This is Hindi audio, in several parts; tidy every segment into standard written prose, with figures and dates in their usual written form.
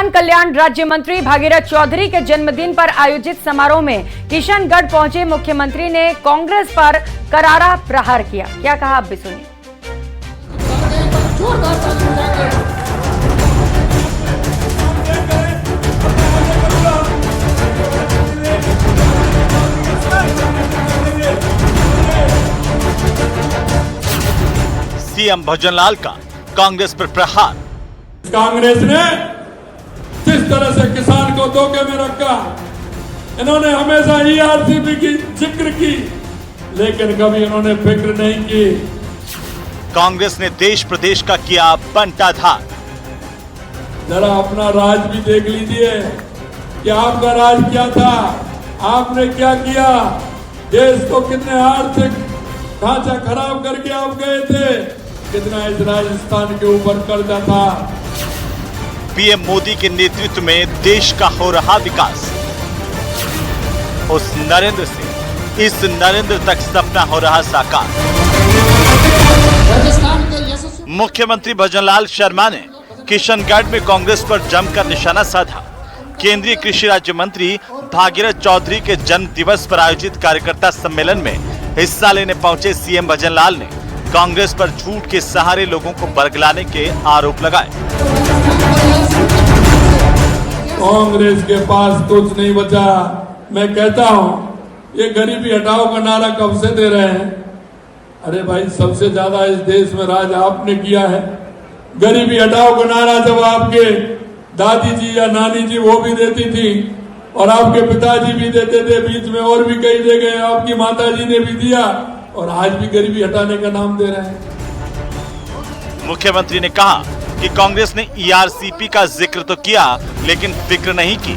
किसान कल्याण राज्य मंत्री भागीरथ चौधरी के जन्मदिन पर आयोजित समारोह में किशनगढ़ पहुंचे मुख्यमंत्री ने कांग्रेस पर करारा प्रहार किया। क्या कहा आप भी सुनिए। सीएम भजनलाल का कांग्रेस पर प्रहार। कांग्रेस ने जिस तरह से किसान को धोखे में रखा, इन्होंने हमेशा ईआरसीपी की जिक्र की, लेकिन कभी इन्होंने फिक्र नहीं की। कांग्रेस ने देश प्रदेश का किया बंटाधार। जरा अपना राज भी देख लीजिए कि आपका राज क्या था, आपने क्या किया, देश को कितने आर्थिक ढांचा खराब करके आप गए थे, कितना इस राजस्थान के ऊपर कर्जा था। पीएम मोदी के नेतृत्व में देश का हो रहा विकास। उस नरेंद्र से इस नरेंद्र तक सपना हो रहा साकार। मुख्यमंत्री भजनलाल शर्मा ने किशनगढ़ में कांग्रेस पर जमकर निशाना साधा। केंद्रीय कृषि राज्य मंत्री भागीरथ चौधरी के जन्म दिवस पर आयोजित कार्यकर्ता सम्मेलन में हिस्सा लेने पहुंचे सीएम भजनलाल ने कांग्रेस पर झूठ के सहारे लोगों को बरगलाने के आरोप लगाए। कांग्रेस के पास कुछ नहीं बचा। मैं कहता हूं, ये गरीबी हटाओ का नारा कब से दे रहे हैं? अरे भाई, सबसे ज्यादा इस देश में राज आपने किया है। गरीबी हटाओ का नारा जब आपके दादी जी या नानी जी वो भी देती थी और आपके पिताजी भी देते थे, बीच में और भी कई जगह आपकी माता जी ने भी दिया, और आज भी गरीबी हटाने का नाम दे रहे हैं। मुख्यमंत्री ने कहा कि कांग्रेस ने ईआरसीपी का जिक्र तो किया, लेकिन फिक्र नहीं की,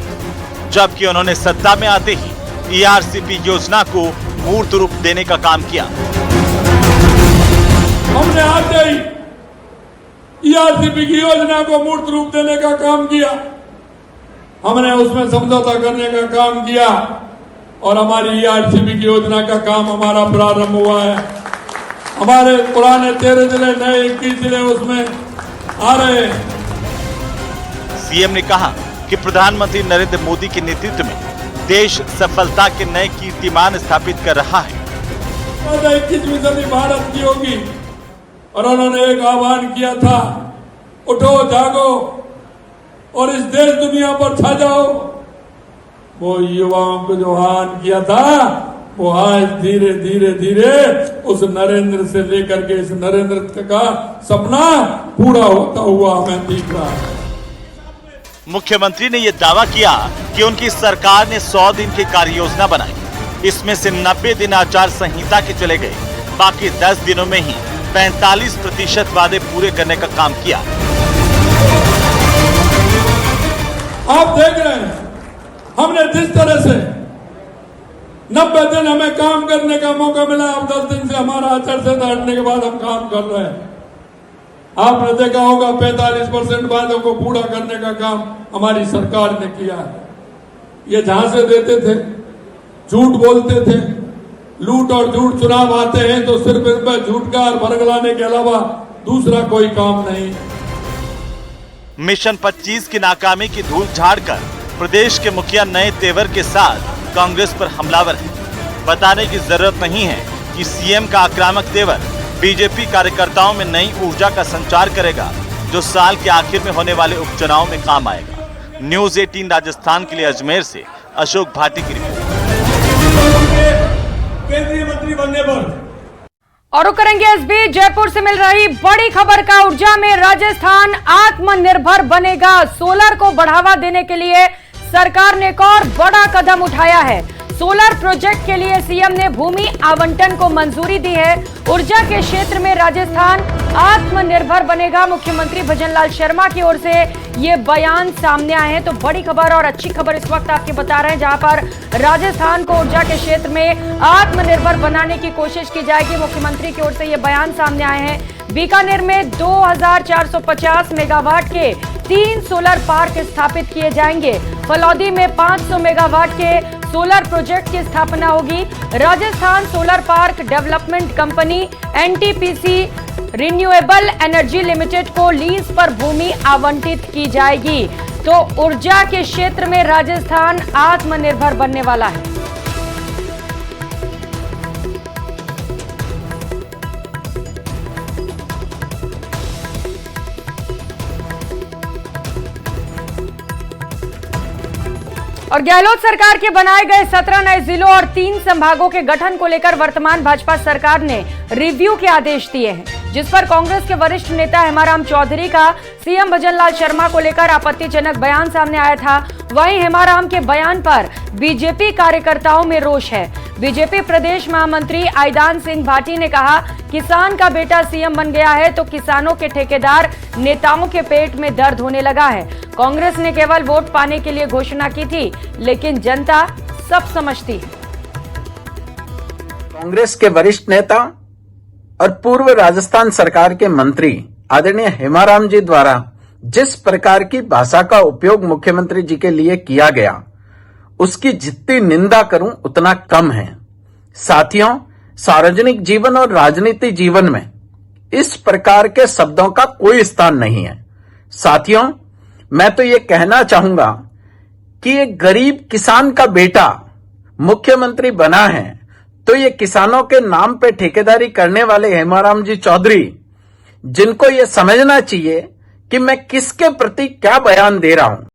जबकि उन्होंने सत्ता में आते ही ईआरसीपी योजना को मूर्त रूप देने का काम किया। हमने आते ही ईआरसीपी की योजना को मूर्त रूप देने का काम किया। हमने उसमें समझौता करने का काम किया और हमारी ईआरसीपी की योजना का काम हमारा प्रारंभ हुआ है। हमारे पुराने 13 जिले, नए 21 जिले उसमें आ रहे हैं। सीएम ने कहा कि प्रधानमंत्री नरेंद्र मोदी के नेतृत्व में देश सफलता के नए कीर्तिमान स्थापित कर रहा है। 21वीं सदी भारत की होगी और उन्होंने एक आह्वान किया था, उठो जागो और इस देश दुनिया पर छा जाओ। वो युवाओं को जो आह्वान किया था, वो आज धीरे धीरे धीरे उस नरेंद्र से लेकर के इस नरेंद्र का सपना पूरा होता हुआ हमें दिख रहा है। मुख्यमंत्री ने यह दावा किया कि उनकी सरकार ने 100 दिन की कार्य योजना बनाई। इसमें से 90 दिन आचार संहिता के चले गए, बाकी 10 दिनों में ही 45% वादे पूरे करने का काम किया। आप देख रहे हैं, हमने जिस तरह से 90 दिन हमें काम करने का मौका मिला, अब 10 दिन से हमारा आचार संहिता हटने के बाद हम काम कर रहे हैं। आपने देखा होगा 45% वादों को पूरा करने का काम हमारी सरकार ने किया है। ये झांसे देते थे, झूठ बोलते थे, लूट और झूठ चुनाव आते हैं तो सिर्फ इन पर झूठ का और बरगलाने के अलावा दूसरा कोई काम नहीं। मिशन 25 की नाकामी की धूल झाड़कर प्रदेश के मुखिया नए तेवर के साथ कांग्रेस पर हमलावर है। बताने की जरूरत नहीं है कि सीएम का आक्रामक तेवर बीजेपी कार्यकर्ताओं में नई ऊर्जा का संचार करेगा, जो साल के आखिर में होने वाले उपचुनाव में काम आएगा। न्यूज़ 18 राजस्थान के लिए अजमेर से अशोक भाटी की रिपोर्ट। केंद्रीय मंत्री बनने पर और करेंगे इस बीच जयपुर से मिल रही बड़ी खबर का। ऊर्जा में राजस्थान आत्मनिर्भर बनेगा। सोलर को बढ़ावा देने के लिए सरकार ने एक और बड़ा कदम उठाया है। सोलर प्रोजेक्ट के लिए सीएम ने भूमि आवंटन को मंजूरी दी है। ऊर्जा के क्षेत्र में राजस्थान आत्मनिर्भर बनेगा। मुख्यमंत्री भजनलाल शर्मा की ओर से ये बयान सामने आए हैं। तो बड़ी खबर और अच्छी खबर इस वक्त आपके बता रहे हैं, जहां पर राजस्थान को ऊर्जा के क्षेत्र में आत्मनिर्भर बनाने की कोशिश की जाएगी। मुख्यमंत्री की ओर से ये बयान सामने आए हैं। बीकानेर में 2450 मेगावाट के 3 सोलर पार्क स्थापित किए जाएंगे। फलौदी में 500 मेगावाट के सोलर प्रोजेक्ट की स्थापना होगी। Rajasthan solar park development company NTPC renewable energy limited को लीज पर भूमि आवंटित की जाएगी। तो ऊर्जा के क्षेत्र में राजस्थान आत्मनिर्भर बनने वाला है। और गहलोत सरकार के बनाए गए 17 नए जिलों और 3 संभागों के गठन को लेकर वर्तमान भाजपा सरकार ने रिव्यू के आदेश दिए हैं, जिस पर कांग्रेस के वरिष्ठ नेता हेमाराम चौधरी का सीएम भजनलाल शर्मा को लेकर आपत्तिजनक बयान सामने आया था। वहीं हेमाराम के बयान पर बीजेपी कार्यकर्ताओं में रोष है। बीजेपी प्रदेश महामंत्री आईदान सिंह भाटी ने कहा, किसान का बेटा सीएम बन गया है तो किसानों के ठेकेदार नेताओं के पेट में दर्द होने लगा है। कांग्रेस ने केवल वोट पाने के लिए घोषणा की थी, लेकिन जनता सब समझती है। कांग्रेस के वरिष्ठ नेता और पूर्व राजस्थान सरकार के मंत्री आदरणीय हेमाराम जी द्वारा जिस प्रकार की भाषा का उपयोग मुख्यमंत्री जी के लिए किया गया, उसकी जितनी निंदा करूं उतना कम है। साथियों, सार्वजनिक जीवन और राजनीतिक जीवन में इस प्रकार के शब्दों का कोई स्थान नहीं है। साथियों, मैं तो ये कहना चाहूंगा कि एक गरीब किसान का बेटा मुख्यमंत्री बना है, तो ये किसानों के नाम पे ठेकेदारी करने वाले हेमाराम जी चौधरी, जिनको ये समझना चाहिए कि मैं किसके प्रति क्या बयान दे रहा हूं।